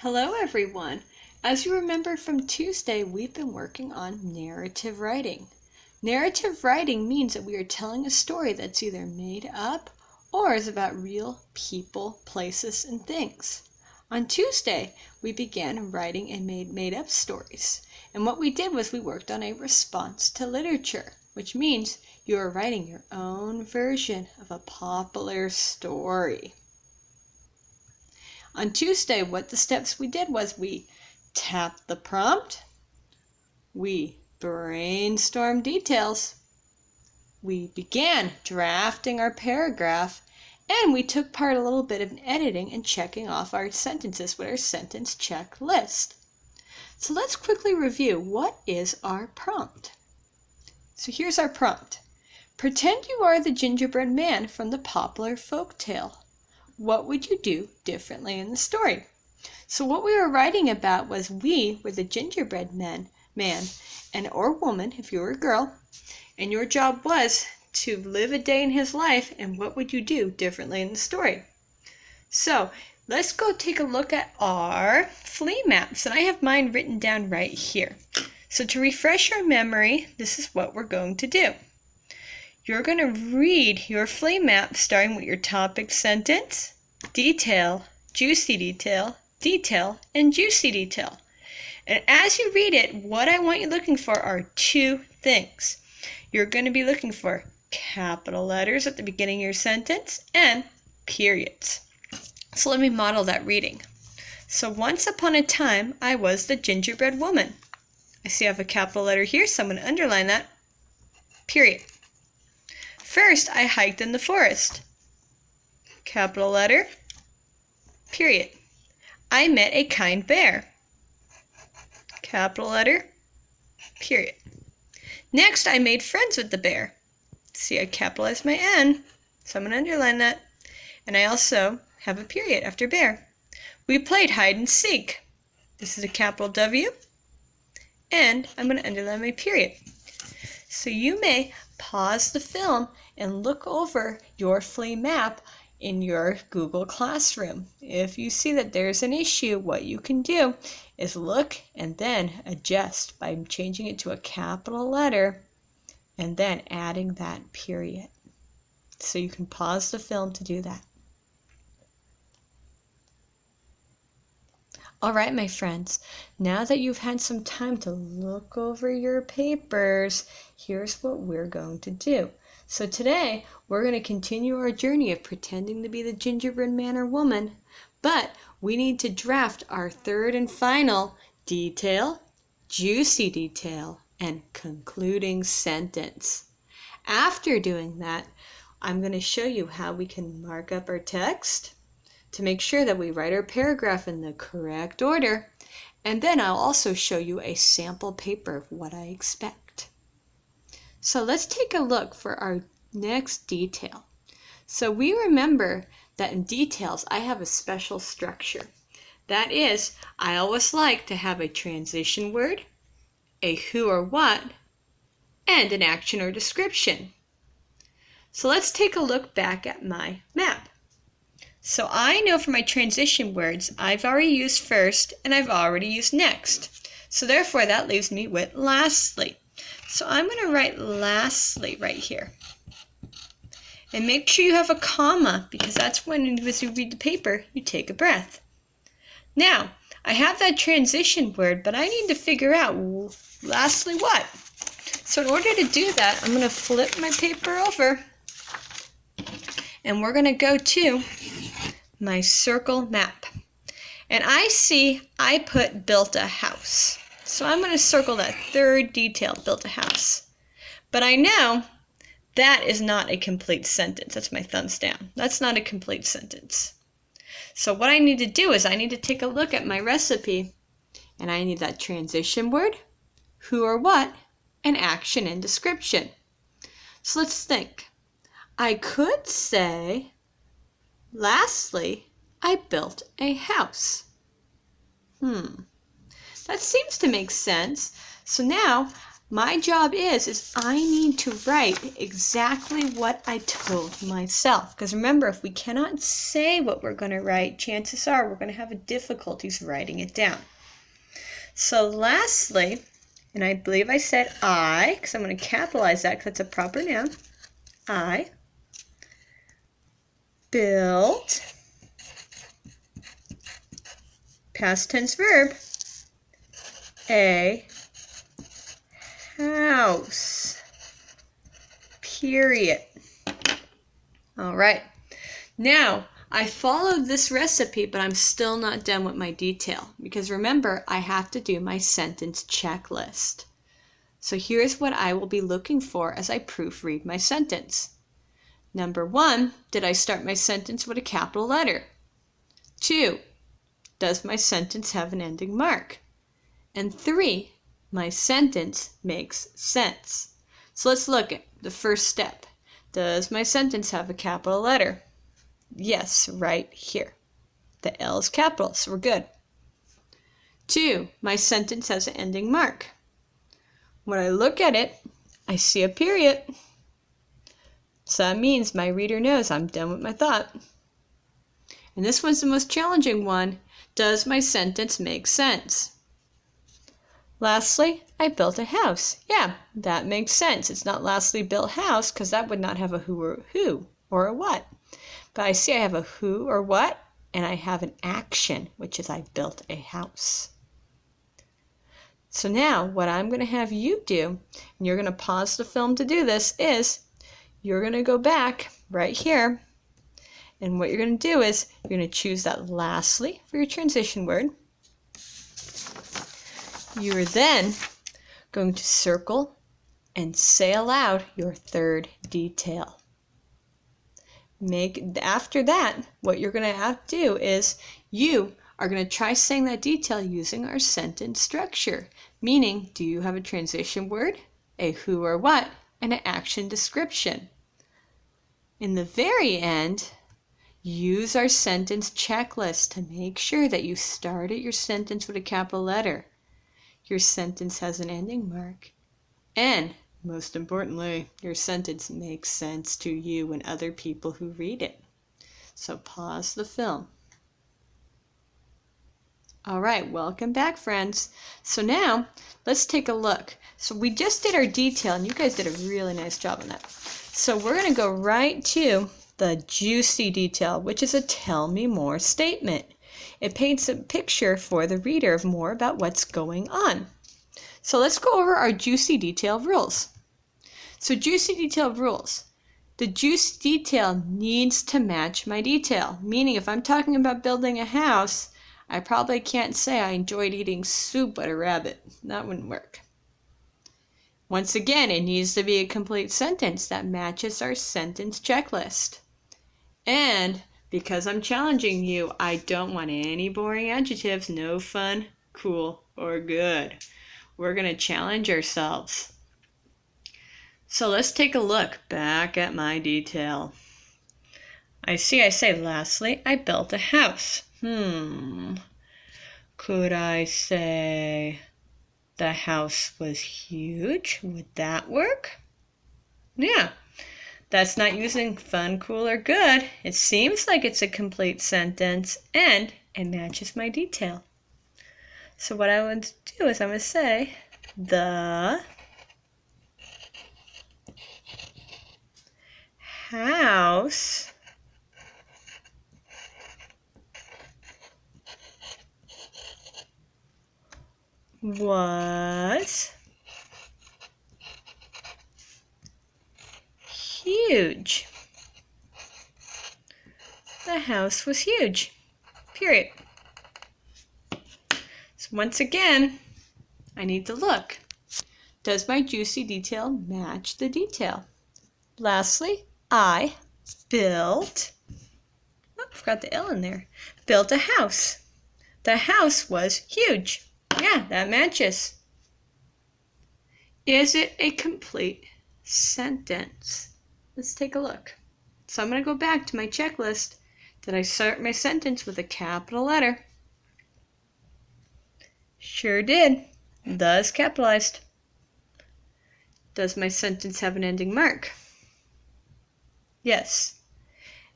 Hello everyone! As you remember from Tuesday, we've been working on narrative writing. Narrative writing means that we are telling a story that's either made up or is about real people, places, and things. On Tuesday, we began writing and made up stories. And what we did was we worked on a response to literature, which means you are writing your own version of a popular story. On Tuesday, what the steps we did was we tapped the prompt, we brainstormed details, we began drafting our paragraph, and we took part a little bit of editing and checking off our sentences with our sentence checklist. So let's quickly review what is our prompt. So here's our prompt. Pretend you are the gingerbread man from the popular folk tale. What would you do differently in the story? So what we were writing about was we were the gingerbread man and or woman if you were a girl, and your job was to live a day in his life, and what would you do differently in the story? So let's go take a look at our flea maps, and I have mine written down right here. So to refresh our memory, this is what we're going to do. You're going to read your flea map starting with your topic sentence, detail, juicy detail, detail, and juicy detail. And as you read it, what I want you looking for are two things. You're going to be looking for capital letters at the beginning of your sentence and periods. So let me model that reading. So once upon a time, I was the gingerbread woman. I see I have a capital letter here, so I'm going to underline that. Period. First, I hiked in the forest. Capital letter, period. I met a kind bear. Capital letter, period. Next, I made friends with the bear. See, I capitalized my N, so I'm going to underline that. And I also have a period after bear. We played hide and seek. This is a capital W, and I'm going to underline my period. So you may pause the film and look over your flea map in your Google Classroom. If you see that there's an issue, what you can do is look and then adjust by changing it to a capital letter and then adding that period. So you can pause the film to do that. All right, my friends, now that you've had some time to look over your papers, here's what we're going to do. So today, we're going to continue our journey of pretending to be the gingerbread man or woman, but we need to draft our third and final detail, juicy detail, and concluding sentence. After doing that, I'm going to show you how we can mark up our text to make sure that we write our paragraph in the correct order, and then I'll also show you a sample paper of what I expect. So let's take a look for our next detail. So we remember that in details I have a special structure. That is, I always like to have a transition word, a who or what, and an action or description. So let's take a look back at my map. So I know for my transition words, I've already used first and I've already used next. So therefore that leaves me with lastly. So I'm going to write lastly right here. And make sure you have a comma, because that's when, as you read the paper, you take a breath. Now, I have that transition word, but I need to figure out lastly what. So in order to do that, I'm going to flip my paper over and we're going to go to my circle map. And I see I put built a house. So I'm going to circle that third detail, built a house. But I know that is not a complete sentence. That's my thumbs down. That's not a complete sentence. So what I need to do is I need to take a look at my recipe, and I need that transition word, who or what, and action and description. So let's think. I could say, lastly, I built a house. That seems to make sense. So now My job is I need to write exactly what I told myself. Because remember, if we cannot say what we're going to write, chances are we're going to have difficulties writing it down. So lastly, and I believe I said I, because I'm going to capitalize that because that's a proper noun. I built, past tense verb, a house, period. All right. Now, I followed this recipe, but I'm still not done with my detail because remember, I have to do my sentence checklist. So here's what I will be looking for as I proofread my sentence. Number 1, did I start my sentence with a capital letter? 2, does my sentence have an ending mark? And 3, my sentence makes sense. So let's look at the first step. Does my sentence have a capital letter? Yes, right here. The L is capital, so we're good. 2, my sentence has an ending mark. When I look at it, I see a period. So that means my reader knows I'm done with my thought. And this one's the most challenging one. Does my sentence make sense? Lastly, I built a house. Yeah, that makes sense. It's not lastly built house because that would not have a who or a what. But I see I have a who or what, and I have an action, which is I built a house. So now what I'm going to have you do, and you're going to pause the film to do this, is you're going to go back right here, and what you're going to do is you're going to choose that lastly for your transition word. You are then going to circle and say aloud your third detail. After that, what you're going to have to do is you are going to try saying that detail using our sentence structure. Meaning, do you have a transition word, a who or what, and an action description? In the very end, use our sentence checklist to make sure that you started your sentence with a capital letter. Your sentence has an ending mark. And, most importantly, your sentence makes sense to you and other people who read it. So pause the film. All right, welcome back, friends. So now, let's take a look. So we just did our detail, and you guys did a really nice job on that. So we're going to go right to the juicy detail, which is a tell me more statement. It paints a picture for the reader of more about what's going on. So let's go over our juicy detail rules. So juicy detail rules. The juicy detail needs to match my detail, meaning if I'm talking about building a house, I probably can't say I enjoyed eating soup at a rabbit. That wouldn't work. Once again, it needs to be a complete sentence that matches our sentence checklist. And because I'm challenging you, I don't want any boring adjectives, no fun, cool, or good. We're going to challenge ourselves. So let's take a look back at my detail. I say lastly, I built a house. Could I say the house was huge? Would that work? Yeah. That's not using fun, cool, or good. It seems like it's a complete sentence and it matches my detail. So what I want to do is I'm going to say the house was huge. The house was huge. Period. So once again, I need to look. Does my juicy detail match the detail? Lastly, I built, I forgot the L in there, built a house. The house was huge. Yeah, that matches. Is it a complete sentence? Let's take a look. So I'm going to go back to my checklist. Did I start my sentence with a capital letter? Sure did. The is capitalized. Does my sentence have an ending mark? Yes.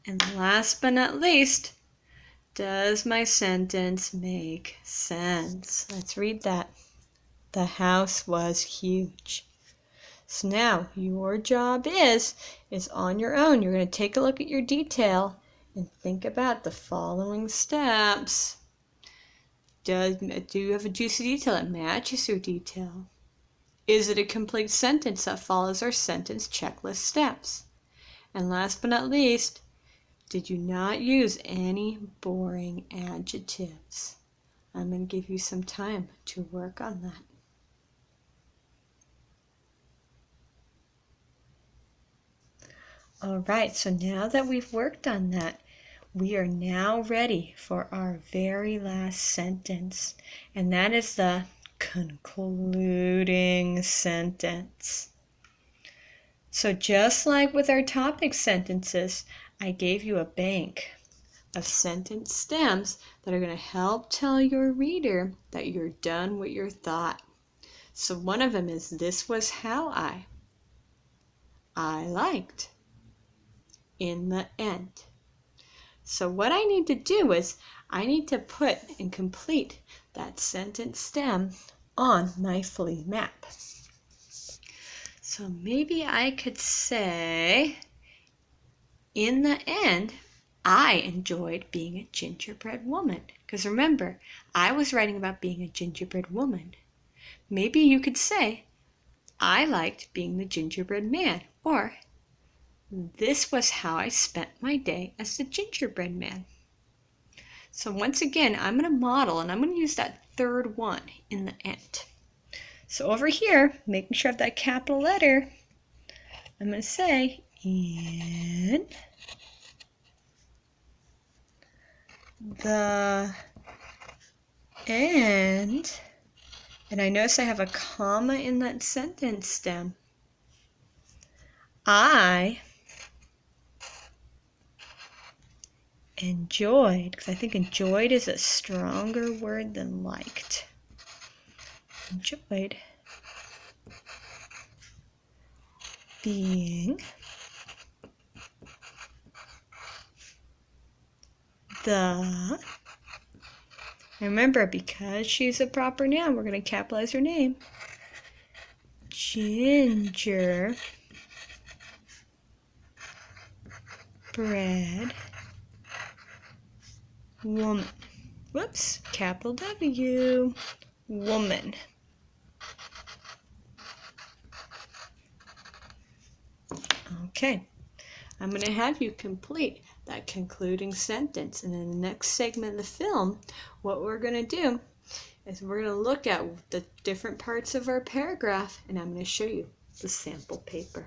And last but not least, does my sentence make sense? Let's read that. The house was huge. So now your job is on your own. You're going to take a look at your detail and think about the following steps. Do you have a juicy detail that matches your detail? Is it a complete sentence that follows our sentence checklist steps? And last but not least, did you not use any boring adjectives? I'm going to give you some time to work on that. All right, so now that we've worked on that, we are now ready for our very last sentence, and that is the concluding sentence. So just like with our topic sentences, I gave you a bank of sentence stems that are going to help tell your reader that you're done with your thought. So one of them is, this was how I liked. In the end. So what I need to do is I need to put and complete that sentence stem on my flea map. So maybe I could say, in the end, I enjoyed being a gingerbread woman. Because remember, I was writing about being a gingerbread woman. Maybe you could say, I liked being the gingerbread man, or this was how I spent my day as the gingerbread man. So once again, I'm going to model, and I'm going to use that third one, in the end. So over here, making sure I have that capital letter, I'm going to say, in the end. And I notice I have a comma in that sentence stem. I enjoyed, because I think enjoyed is a stronger word than liked. Enjoyed being the, remember, because she's a proper noun, we're going to capitalize her name, gingerbread woman. Whoops, capital W, woman. Okay, I'm going to have you complete that concluding sentence. And in the next segment of the film, what we're going to do is we're going to look at the different parts of our paragraph, and I'm going to show you the sample paper.